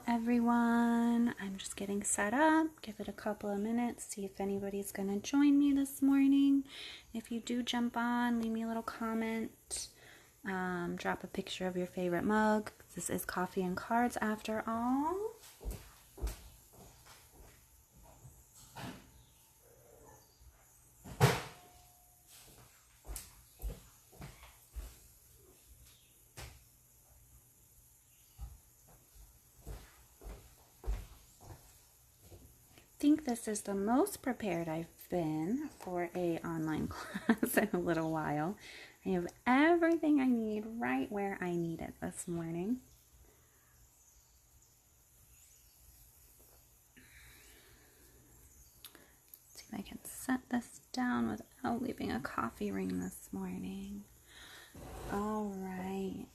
Hello everyone, I'm just getting set up. Give it a couple of minutes, see if anybody's gonna join me this morning. If you do jump on, leave me a little comment, drop a picture of your favorite mug. This is coffee and cards after all. I think this is the most prepared I've been for a online class in a little while. I have everything I need right where I need it this morning. Let's see if I can set this down without leaving a coffee ring this morning. All right.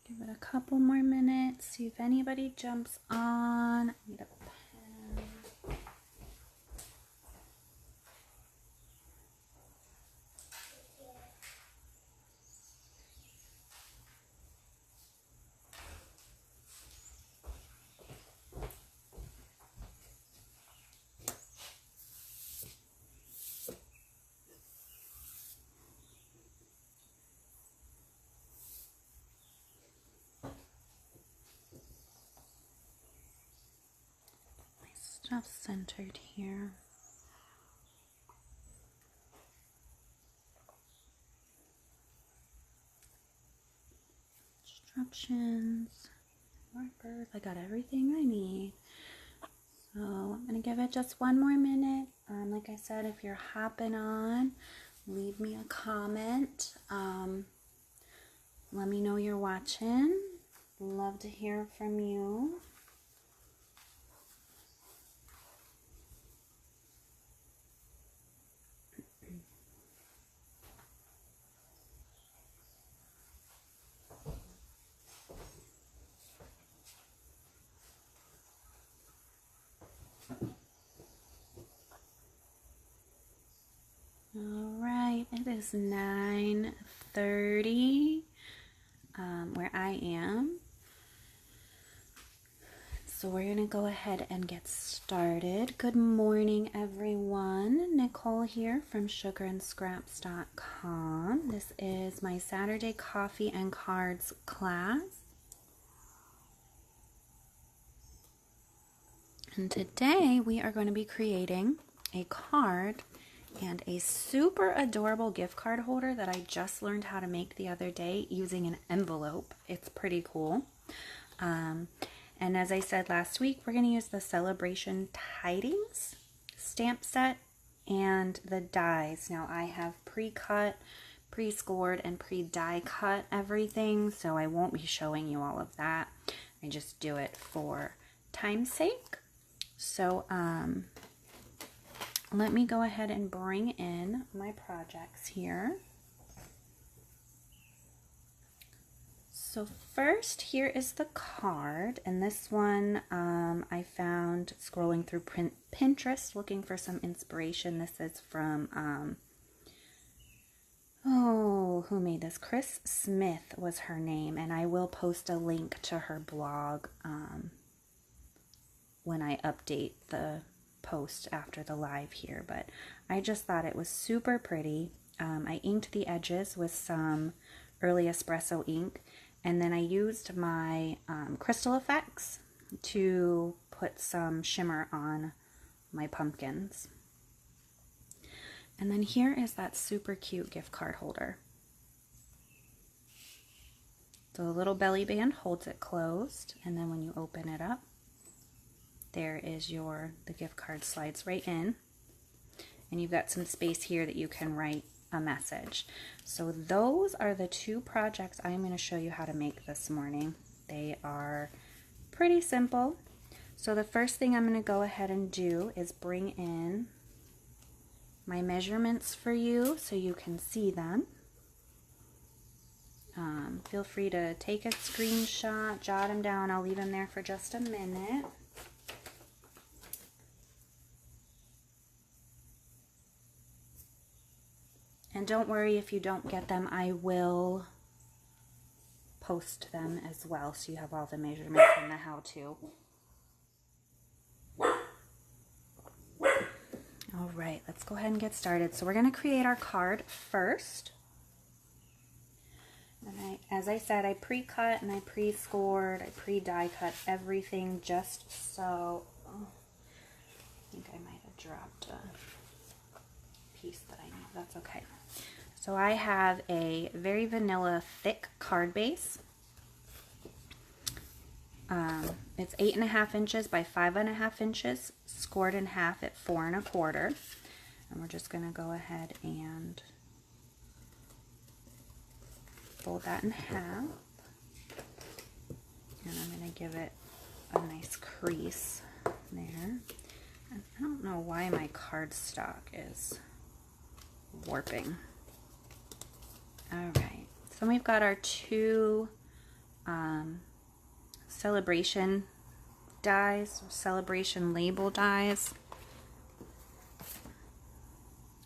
Give it a couple more minutes, see if anybody jumps on. I need a pen. Stuff centered here. Instructions, markers, I got everything I need. So I'm going to give it just one more minute. Like I said, if you're hopping on, leave me a comment. Let me know you're watching. Love to hear from you. All right, it is 9:30 where I am. So we're going to go ahead and get started. Good morning, everyone. Nicole here from sugarandscraps.com. This is my Saturday Coffee and Cards class. And today we are going to be creating a card and a super adorable gift card holder that I just learned how to make the other day using an envelope. It's pretty cool. And as I said last week, we're going to use the Celebration Tidings stamp set and the dies. Now I have pre-cut, pre-scored, and pre-die cut everything, so I won't be showing you all of that. I just do it for time's sake. So let me go ahead and bring in my projects here. So first, here is the card, and this one I found scrolling through Pinterest looking for some inspiration. This is from, who made this? Chris Smith was her name, and I will post a link to her blog when I update the post after the live here, but I just thought it was super pretty. I inked the edges with some early espresso ink, and then I used my Crystal Effects to put some shimmer on my pumpkins. And then here is that super cute gift card holder. The little belly band holds it closed, and then when you open it up, there is the gift card slides right in, and you've got some space here that you can write a message. So those are the two projects I'm going to show you how to make this morning. They are pretty simple. So the first thing I'm going to go ahead and do is bring in my measurements for you so you can see them. Feel free to take a screenshot, jot them down. I'll leave them there for just a minute. And don't worry if you don't get them, I will post them as well so you have all the measurements and the how-to. All right, let's go ahead and get started. So we're going to create our card first. And as I said, I pre-cut and I pre-scored, I pre-die cut everything just so, I think I might have dropped a piece that I need. That's okay. So I have a very vanilla thick card base. It's 8.5 inches by 5.5 inches, scored in half at 4 1/4. And we're just going to go ahead and fold that in half. And I'm going to give it a nice crease there. And I don't know why my cardstock is warping. All right, so we've got our two celebration dies, celebration label dies.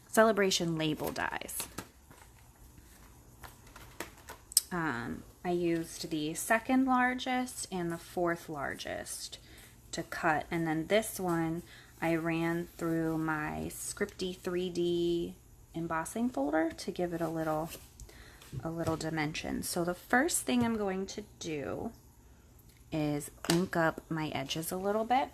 Celebration label dies. I used the second largest and the fourth largest to cut, and then this one I ran through my Scripty 3D embossing folder to give it a little dimension. So the first thing I'm going to do is ink up my edges a little bit.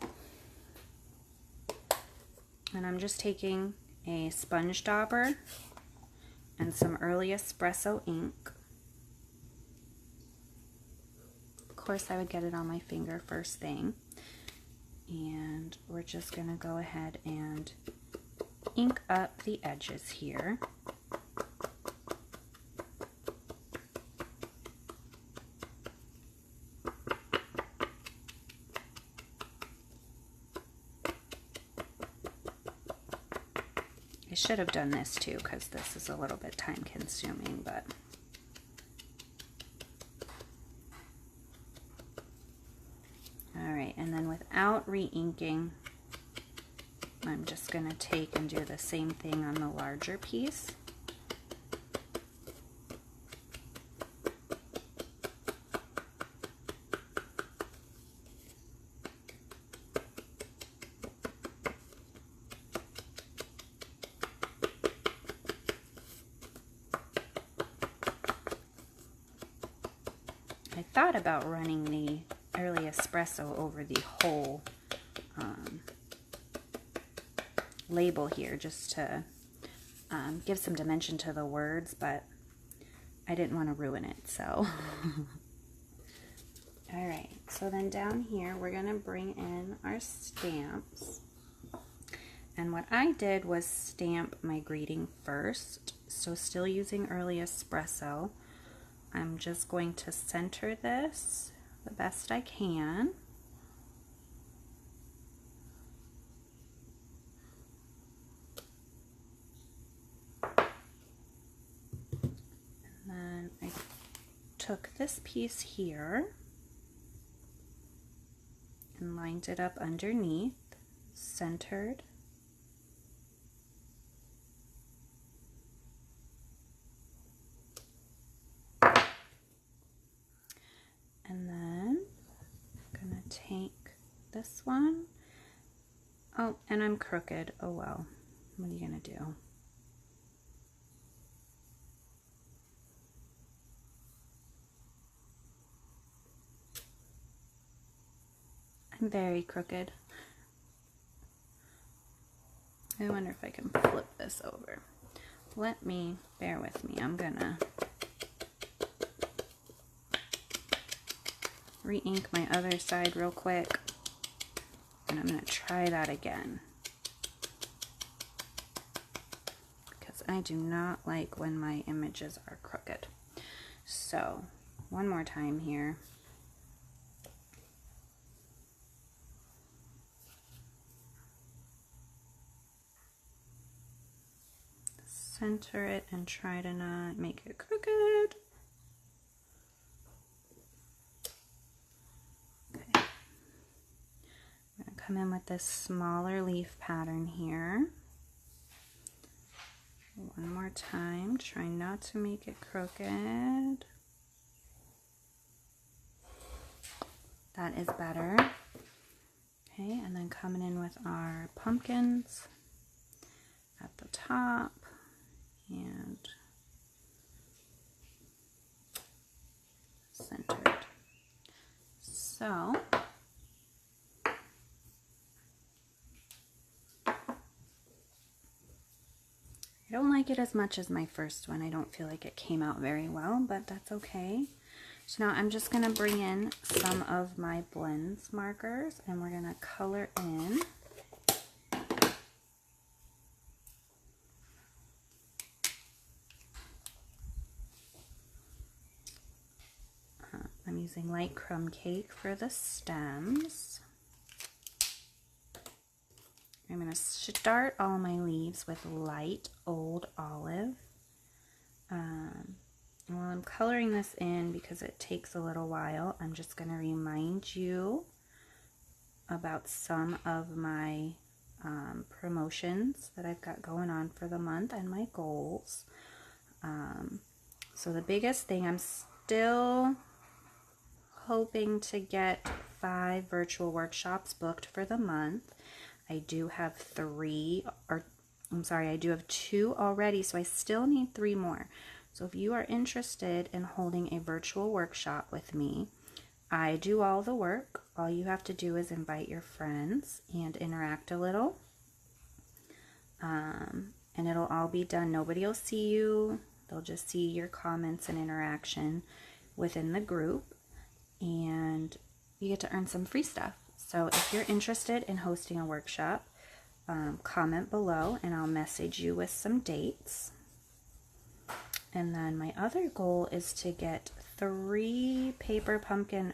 And I'm just taking a sponge dauber and some early espresso ink. Of course, I would get it on my finger first thing. And we're just going to go ahead and ink up the edges here. I should have done this too because this is a little bit time consuming, but all right, and then without re-inking, I'm just going to take and do the same thing on the larger piece. I thought about running the early espresso over the whole label here just to give some dimension to the words, but I didn't want to ruin it, so. All right, so then down here we're going to bring in our stamps. And what I did was stamp my greeting first, so still using early espresso. I'm just going to center this the best I can. And then I took this piece here and lined it up underneath, centered. And then I'm going to take this one. Oh, and I'm crooked. Oh well. What are you going to do? I'm very crooked. I wonder if I can flip this over. Bear with me. I'm going to re-ink my other side real quick, and I'm going to try that again because I do not like when my images are crooked. So one more time here. Center it and try to not make it crooked. Come in with this smaller leaf pattern here. One more time, try not to make it crooked. That is better. Okay, and then coming in with our pumpkins at the top and centered. So I don't like it as much as my first one. I don't feel like it came out very well, but that's okay. So now I'm just going to bring in some of my blends markers and we're going to color in I'm using light crumb cake for the stems. I'm going to start all my leaves with light old olive. While I'm coloring this in, because it takes a little while, I'm just going to remind you about some of my promotions that I've got going on for the month and my goals. So the biggest thing, I'm still hoping to get 5 virtual workshops booked for the month. I do have I do have 2 already, so I still need 3 more. So if you are interested in holding a virtual workshop with me, I do all the work. All you have to do is invite your friends and interact a little. And it'll all be done. Nobody will see you. They'll just see your comments and interaction within the group. And you get to earn some free stuff. So if you're interested in hosting a workshop, comment below and I'll message you with some dates. And then my other goal is to get 7 Paper Pumpkin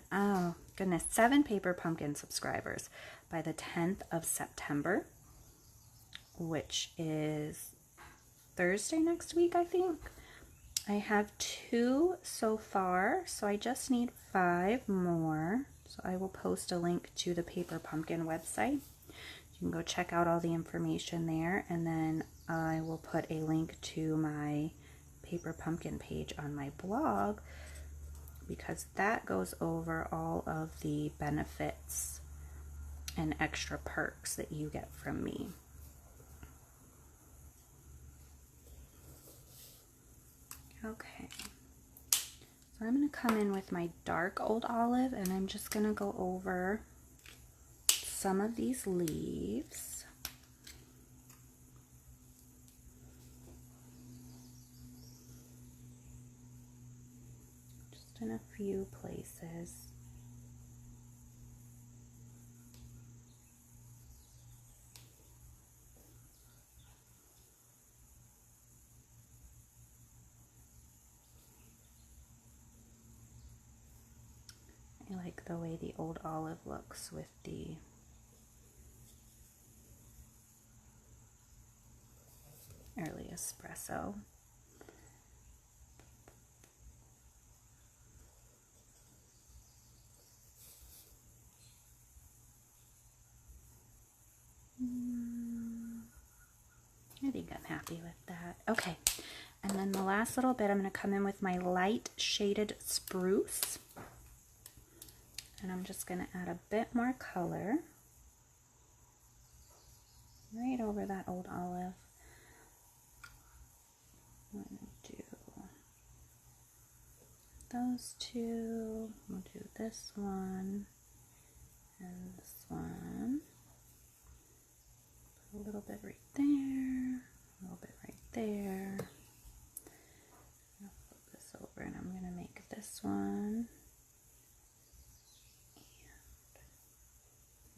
subscribers by the 10th of September, which is Thursday next week, I think. I have 2 so far, so I just need 5 more. So I will post a link to the Paper Pumpkin website. You can go check out all the information there, and then I will put a link to my Paper Pumpkin page on my blog, because that goes over all of the benefits and extra perks that you get from me. Okay, so I'm going to come in with my dark old olive and I'm just going to go over some of these leaves. Just in a few places. I like the way the old olive looks with the early espresso. I think I'm happy with that. Okay, and then the last little bit, I'm going to come in with my light shaded spruce. And I'm just going to add a bit more color right over that old olive. I'm going to do those 2. We'll do this one and this one. Put a little bit right there, a little bit right there. I'll flip this over and I'm going to make this one.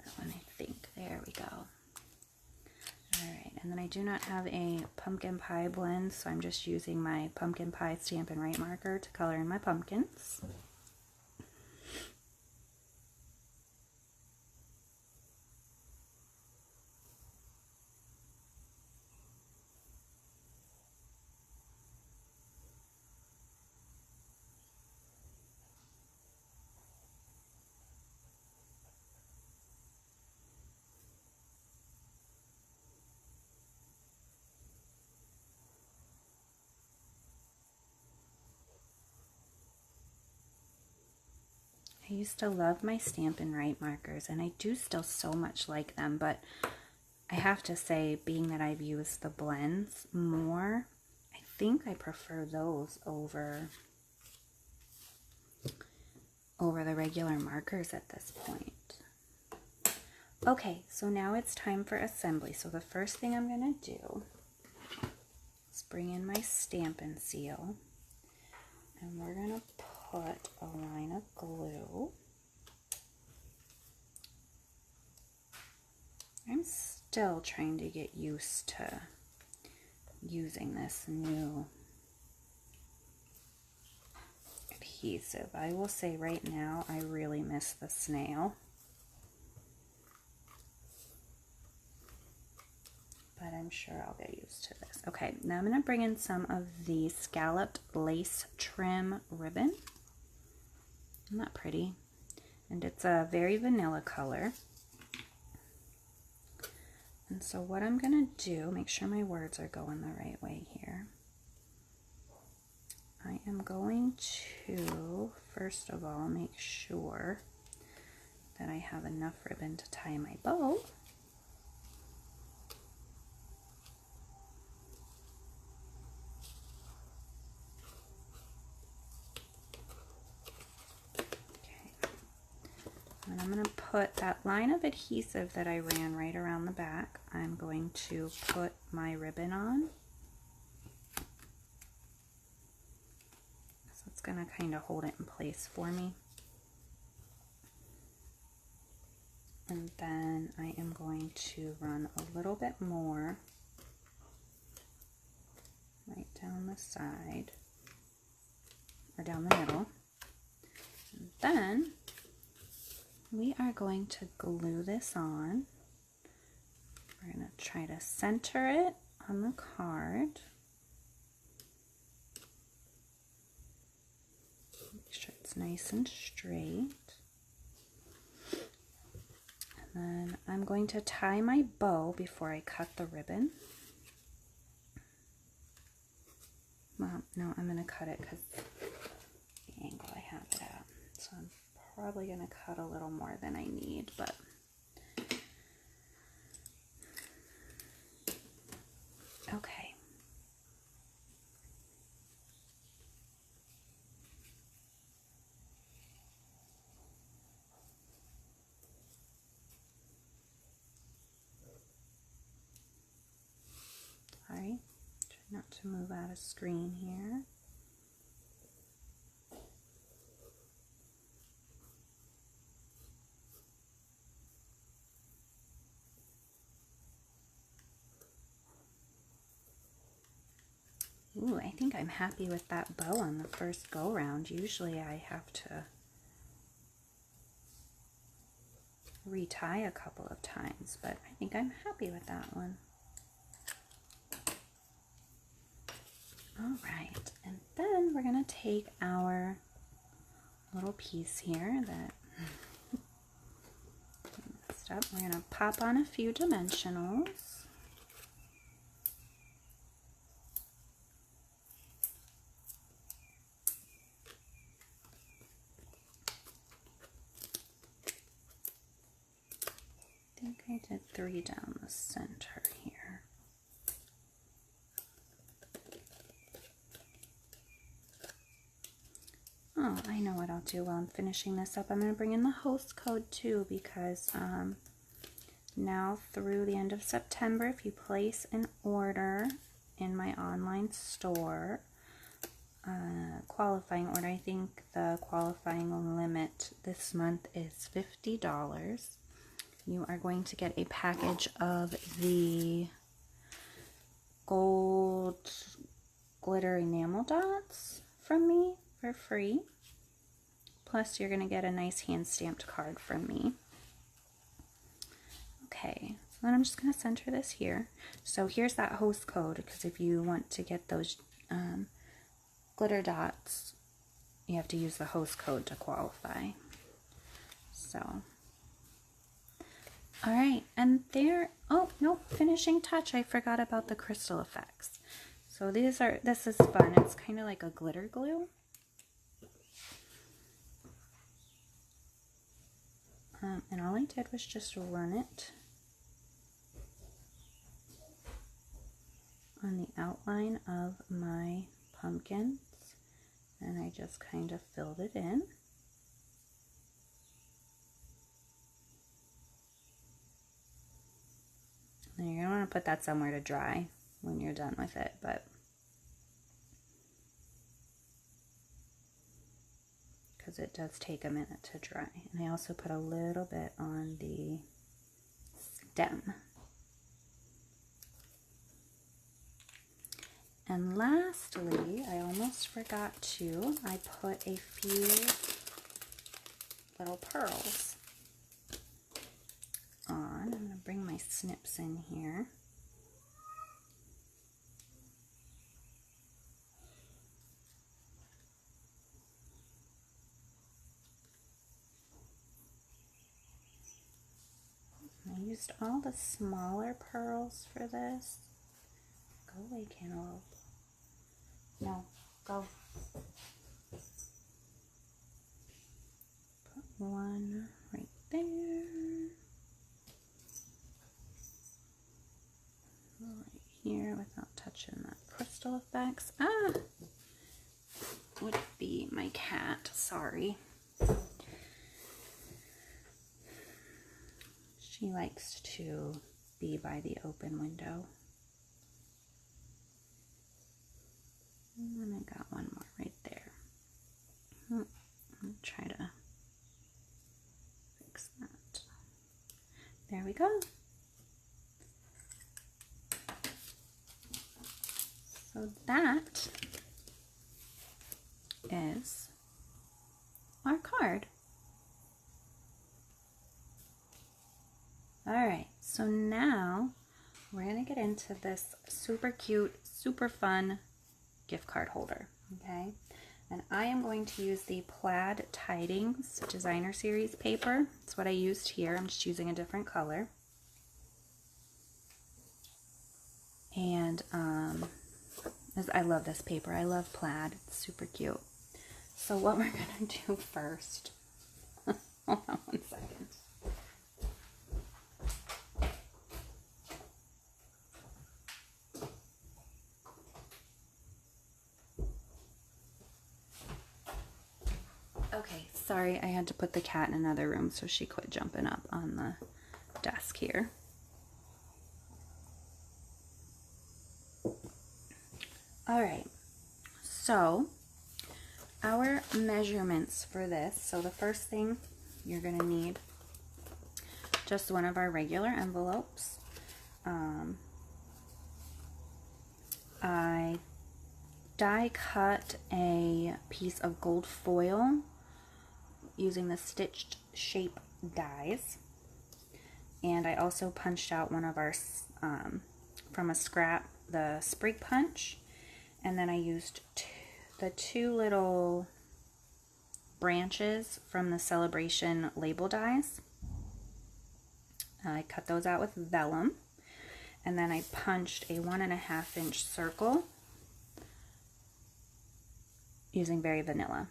That one, I think. There we go. Alright, and then I do not have a pumpkin pie blend, so I'm just using my pumpkin pie Stampin' Write marker to color in my pumpkins. I used to love my Stampin' Write markers, and I do still so much like them, but I have to say, being that I've used the blends more, I think I prefer those over the regular markers at this point. Okay, so now it's time for assembly. So the first thing I'm going to do is bring in my Stampin' Seal, and we're going to put a line of glue. I'm still trying to get used to using this new adhesive. I will say right now, I really miss the snail. But I'm sure I'll get used to this. Okay, now I'm going to bring in some of the scalloped lace trim ribbon. Isn't that pretty? And it's a very vanilla color. And so what I'm going to do, make sure my words are going the right way here. I am going to, first of all, make sure that I have enough ribbon to tie my bow. And I'm going to put that line of adhesive that I ran right around the back, I'm going to put my ribbon on. So it's going to kind of hold it in place for me. And then I am going to run a little bit more right down the side, or down the middle. And then we are going to glue this on. We're going to try to center it on the card. Make sure it's nice and straight. And then I'm going to tie my bow before I cut the ribbon. Well, no, I'm going to cut it because the angle I have it at. So I'm probably going to cut a little more than I need, but okay. Sorry, try not to move out of screen here. Ooh, I think I'm happy with that bow on the first go round. Usually I have to retie a couple of times, but I think I'm happy with that one. All right, and then we're going to take our little piece here that messed up. We're going to pop on a few dimensionals. I think I did 3 down the center here. Oh, I know what I'll do while I'm finishing this up. I'm going to bring in the host code too, because now through the end of September, if you place an order in my online store, qualifying order, I think the qualifying limit this month is $50. You are going to get a package of the gold glitter enamel dots from me for free. Plus, you're going to get a nice hand-stamped card from me. Okay, so then I'm just going to center this here. So here's that host code, because if you want to get those glitter dots, you have to use the host code to qualify. So, all right, and there, oh, no, finishing touch, I forgot about the crystal effects. So this is fun. It's kind of like a glitter glue. And all I did was just run it on the outline of my pumpkins, and I just kind of filled it in. And you're gonna want to put that somewhere to dry when you're done with it, but because it does take a minute to dry. And I also put a little bit on the stem. And lastly, I almost forgot to, I put a few little pearls on. I'm going to bring my snips in here. I used all the smaller pearls for this. Go away, cantaloupe. No, go. Put one right there. Right here without touching that crystal effects. Would be my cat, sorry. She likes to be by the open window. And then I got one more right there. I'll try to fix that. There we go. So that is our card. All right, so now we're gonna get into this super cute, super fun gift card holder, okay? And I am going to use the Plaid Tidings Designer Series paper. That's what I used here. I'm just using a different color. And I love this paper. I love plaid. It's super cute. So what we're gonna do first, hold on one second. Okay, sorry, I had to put the cat in another room so she quit jumping up on the desk here. All right, so our measurements for this. So the first thing you're gonna need just one of our regular envelopes. I die cut a piece of gold foil using the stitched shape dies, and I also punched out one of our from a scrap, the sprig punch, and then I used the two little branches from the Celebration label dies. I cut those out with vellum, and then I punched a 1.5 inch circle using Very Vanilla.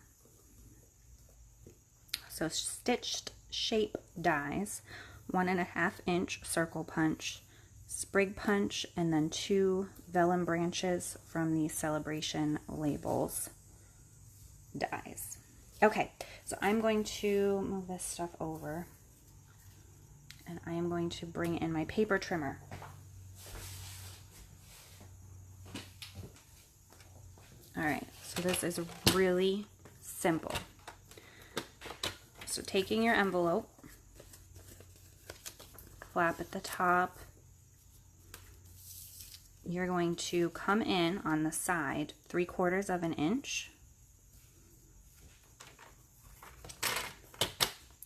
So stitched shape dies, 1.5 inch circle punch, sprig punch, and then 2 vellum branches from the Celebration labels dies. Okay, so I'm going to move this stuff over, and I am going to bring in my paper trimmer. All right, so this is really simple. So taking your envelope, flap at the top, you're going to come in on the side 3/4 of an inch,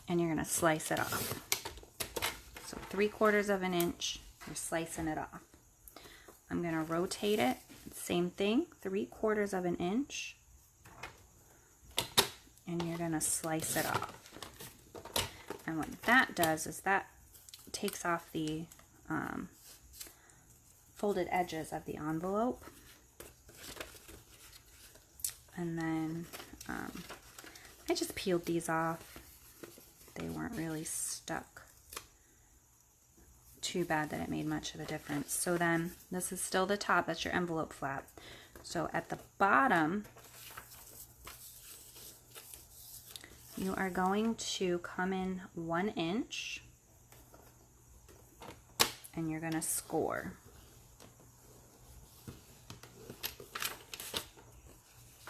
and you're going to slice it off. So 3/4 of an inch, you're slicing it off. I'm going to rotate it, same thing, 3/4 of an inch, and you're going to slice it off. And what that does is that takes off the folded edges of the envelope. And then I just peeled these off. they weren't really stuck too bad that it made much of a difference. So then this is still the top, that's your envelope flap. So at the bottom, you are going to come in 1 inch and you're going to score.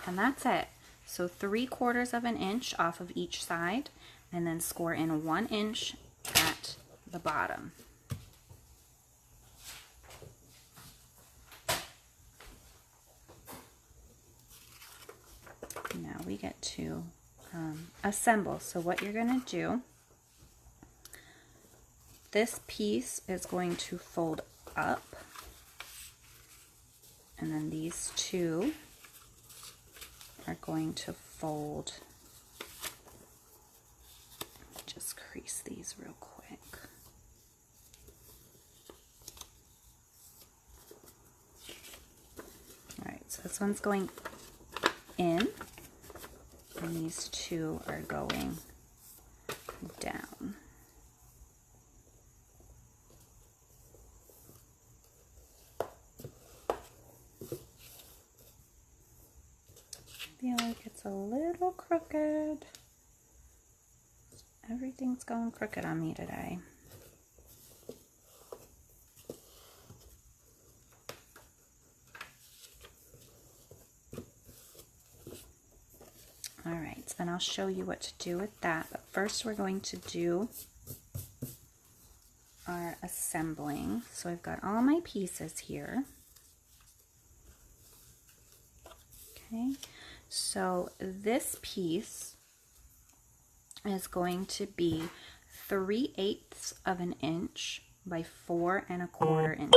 And that's it. So 3/4 of an inch off of each side and then score in 1 inch at the bottom. Now we get to assemble. So what you're going to do, this piece is going to fold up, and then these two are going to fold. Just crease these real quick. All right, so this one's going in, and these two are going down. I feel like it's a little crooked. Everything's going crooked on me today. All right, so then I'll show you what to do with that. But first we're going to do our assembling. So I've got all my pieces here. Okay, so this piece is going to be 3/8 of an inch by 4 1/4 inches.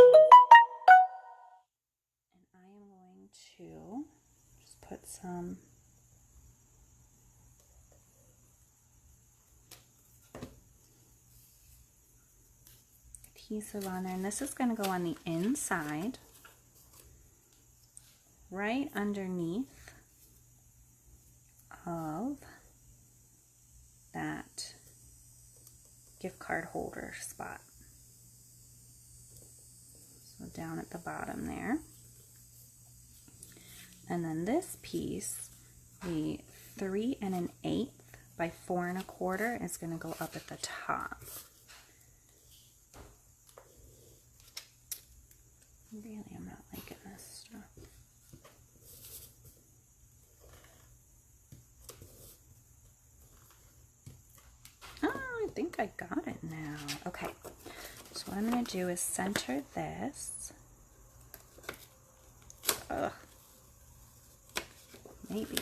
And I am going to just put some adhesive on there, and this is going to go on the inside, right underneath of that gift card holder spot. So down at the bottom there. And then this piece, the 3 1/8 by 4 1/4 is going to go up at the top. Really, I'm not liking this stuff. Oh, I think I got it now. Okay, so what I'm going to do is center this. Ugh. Maybe.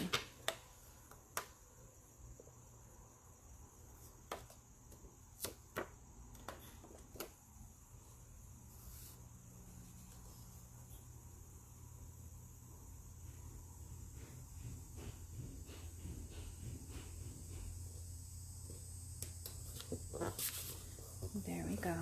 There we go.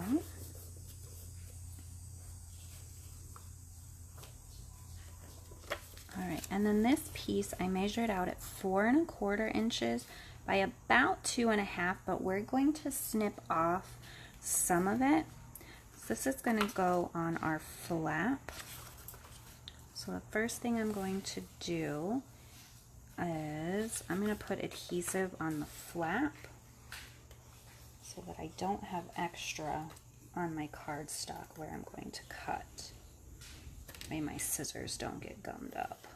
Alright, and then this piece I measured out at 4 1/4 inches by about 2 1/2, but we're going to snip off some of it. So this is going to go on our flap. So the first thing I'm going to do is I'm going to put adhesive on the flap so that I don't have extra on my cardstock where I'm going to cut. Maybe my scissors don't get gummed up.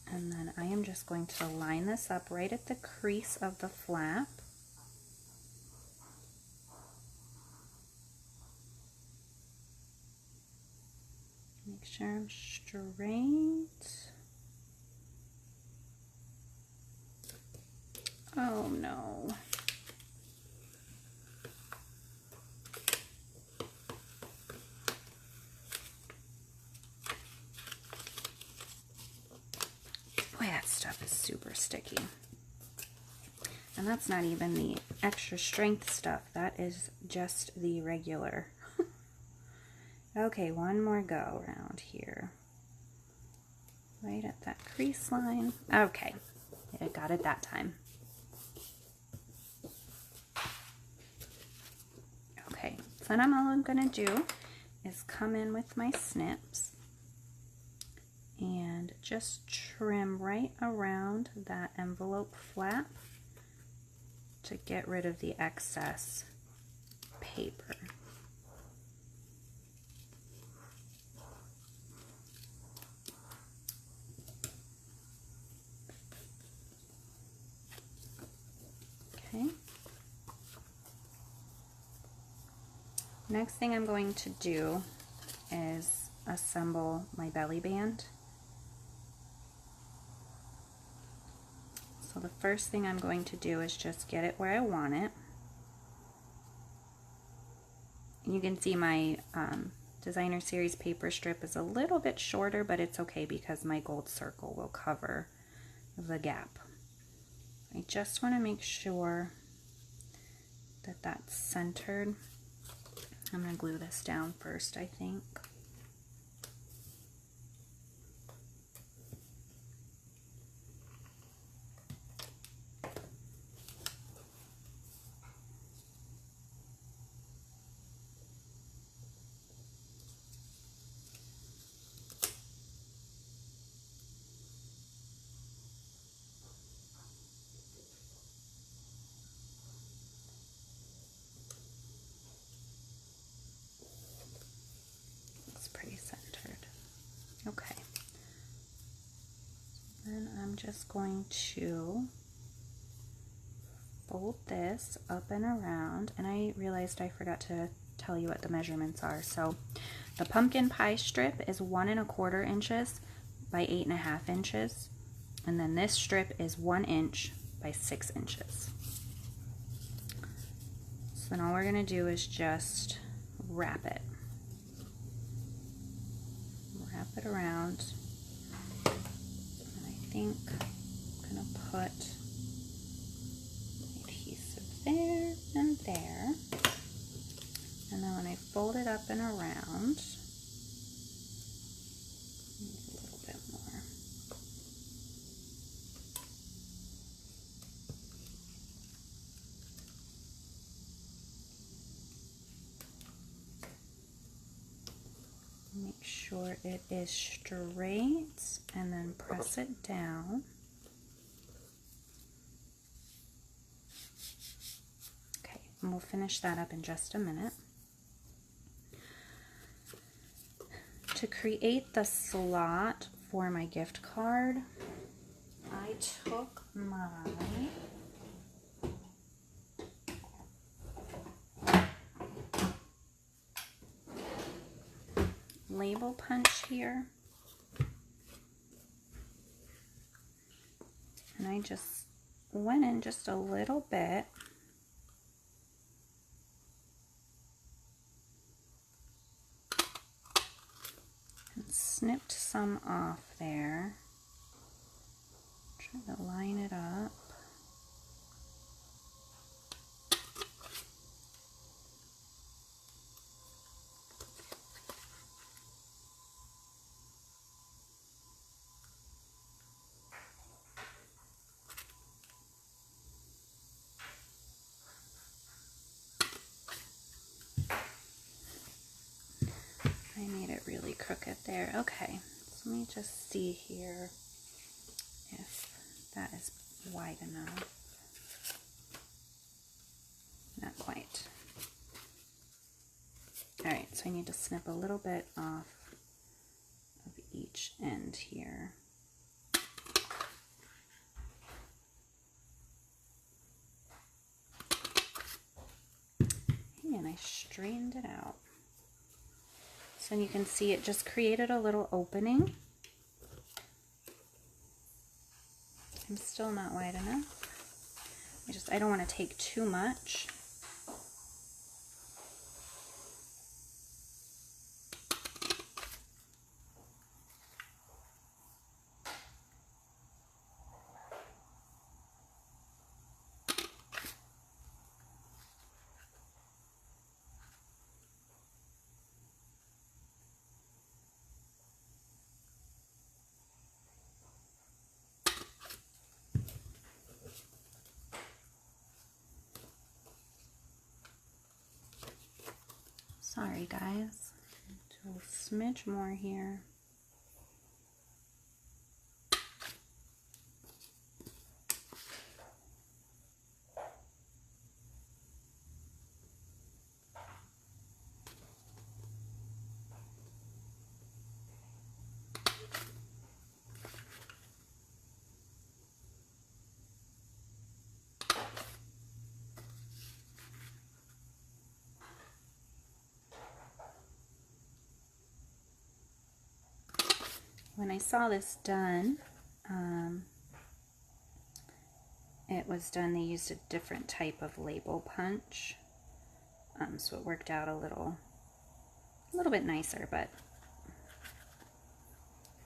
And then I am just going to line this up right at the crease of the flap. Make sure I'm straight. Oh no. Boy, that stuff is super sticky. And that's not even the extra strength stuff. That is just the regular. Okay, one more go around here. right at that crease line. Okay, I got it that time. Okay, so now all I'm gonna do is come in with my snips and just trim right around that envelope flap to get rid of the excess paper. Okay. Next thing I'm going to do is assemble my belly band. So the first thing I'm going to do is just get it where I want it. And you can see my Designer Series paper strip is a little bit shorter, but it's okay because my gold circle will cover the gap. I just want to make sure that that's centered. I'm going to glue this down first, I think. It's pretty centered. Okay. Then I'm just going to fold this up and around, and I realized I forgot to tell you what the measurements are. So the pumpkin pie strip is 1 1/4 inches by 8.5 inches, and then this strip is 1 inch by 6 inches. So then all we're going to do is just wrap it around, and I think I'm going to put adhesive there and there, and then when I fold it up and around, a little bit more. Make sure it is straight and then press it down. Okay, and we'll finish that up in just a minute. To create the slot for my gift card, I took my label punch here, and I just went in just a little bit and snipped some off there. Try to line it up. I made it really crooked there. Okay, so let me just see here if that is wide enough. Not quite. Alright, so I need to snip a little bit off of each end here. And I straightened it out. So you can see it just created a little opening. I'm still not wide enough. I don't want to take too much. Sorry guys. Do a smidge more here. When I saw this done, it was done, they used a different type of label punch, so it worked out a little bit nicer, but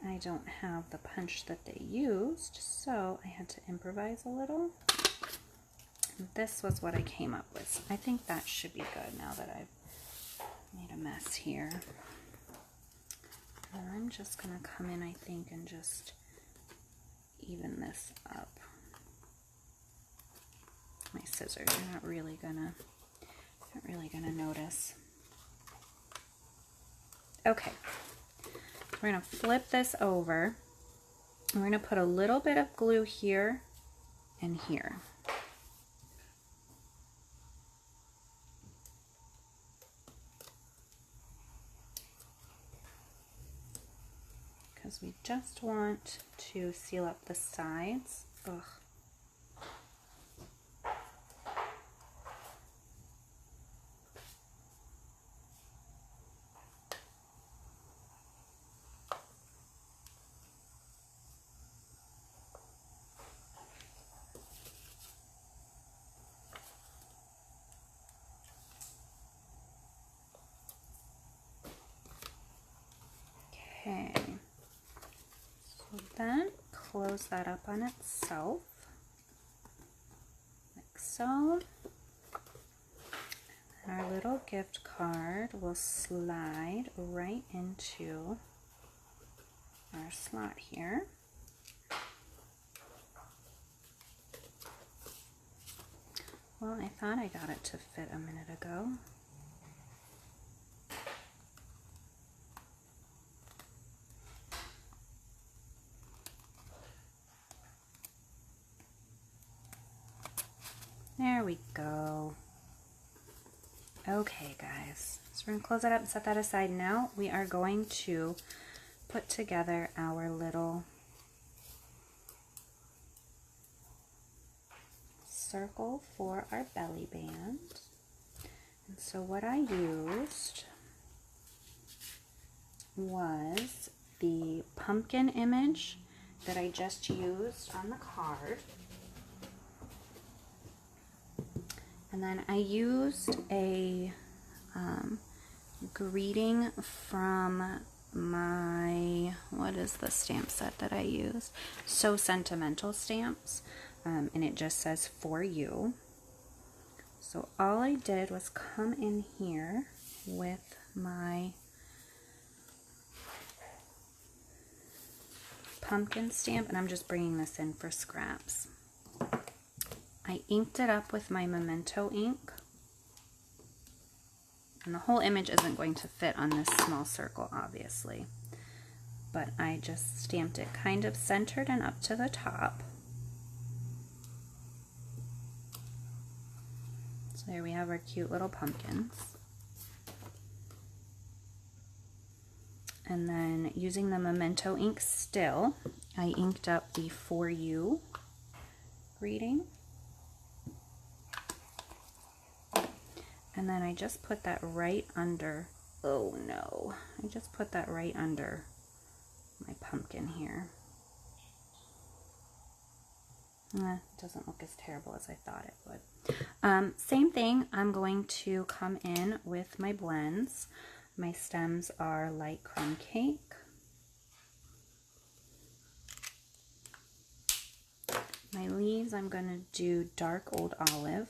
I don't have the punch that they used, so I had to improvise a little. And this was what I came up with. I think that should be good now that I've made a mess here. And I'm just going to come in, I think, and just even this up. My scissors are not really gonna notice. Okay, we're gonna flip this over. And we're gonna put a little bit of glue here and here. Because we just want to seal up the sides. Ugh. Okay. So then close that up on itself, like so. And our little gift card will slide right into our slot here. Well, I thought I got it to fit a minute ago. There we go. Okay, guys, so we're going to close that up and set that aside. Now we are going to put together our little circle for our belly band. And so what I used was the pumpkin image that I just used on the card. And then I used a greeting from my, what is the stamp set that I used? So Sentimental stamps. And it just says for you. So all I did was come in here with my pumpkin stamp, and I'm just bringing this in for scraps. I inked it up with my Memento ink, and the whole image isn't going to fit on this small circle, obviously, but I just stamped it kind of centered and up to the top. So there we have our cute little pumpkins. And then using the Memento ink still, I inked up the For You greeting. And then I just put that right under, oh no, I just put that right under my pumpkin here. It doesn't look as terrible as I thought it would. Same thing, I'm going to come in with my blends. My stems are light crumb cake. My leaves, I'm going to do dark old olive.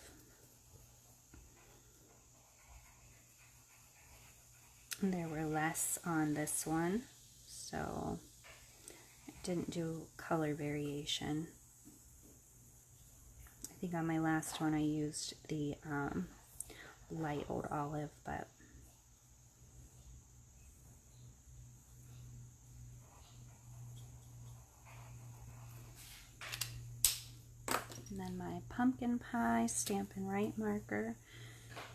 There were less on this one, so I didn't do color variation. I think on my last one I used the light old olive, but then my pumpkin pie Stampin' Right marker.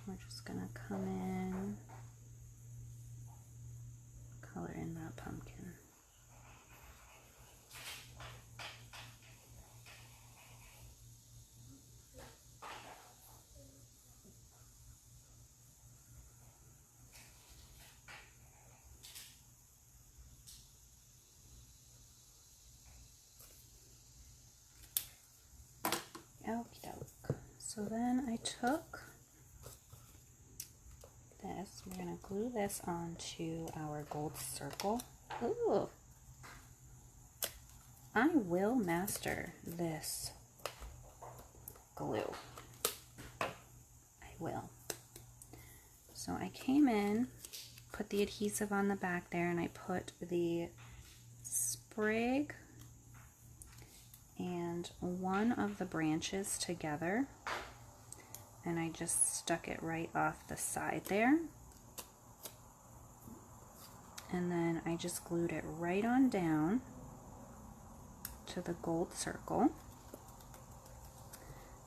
We're just gonna come in, color in that pumpkin. Okie doke. So then I took this, we're going to glue this onto our gold circle. Ooh, I will master this glue. I will. So I came in, put the adhesive on the back there, and I put the sprig and one of the branches together, and I just stuck it right off the side there, and then I just glued it right on down to the gold circle,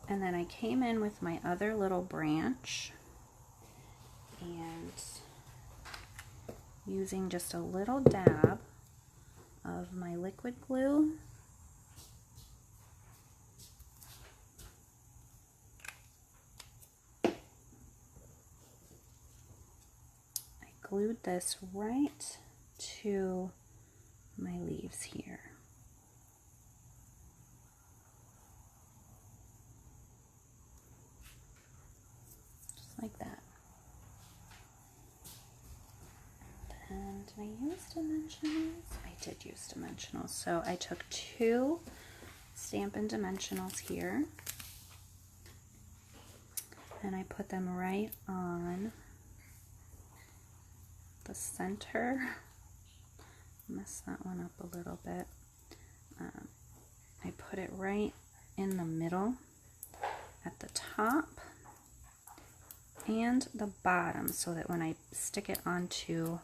and then I came in with my other little branch and using just a little dab of my liquid glue, glued this right to my leaves here. Just like that. And did I use dimensionals? I did use dimensionals. So I took 2 Stampin' Dimensionals here, and I put them right on the center. Messed that one up a little bit. I put it right in the middle at the top and the bottom, so that when I stick it onto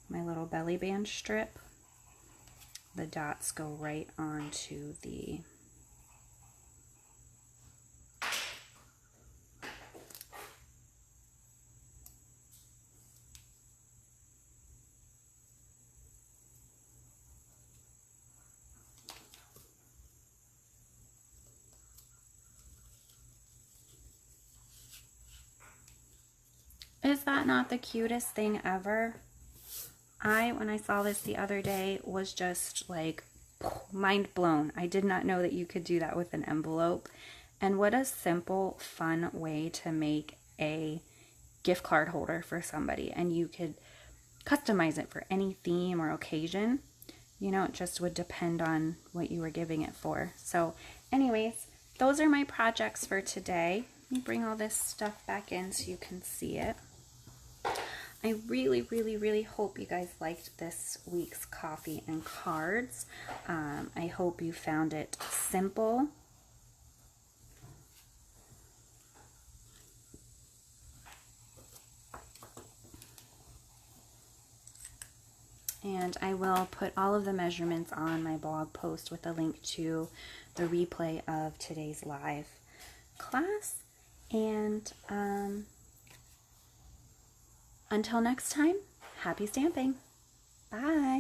my little belly band strip, the dots go right onto the Is that not the cutest thing ever? When I saw this the other day, was just like mind blown. I did not know that you could do that with an envelope. And what a simple, fun way to make a gift card holder for somebody. And you could customize it for any theme or occasion. You know, it just would depend on what you were giving it for. So anyways, those are my projects for today. Let me bring all this stuff back in so you can see it. I really hope you guys liked this week's coffee and cards. I hope you found it simple. And I will put all of the measurements on my blog post with a link to the replay of today's live class. And until next time, happy stamping. Bye.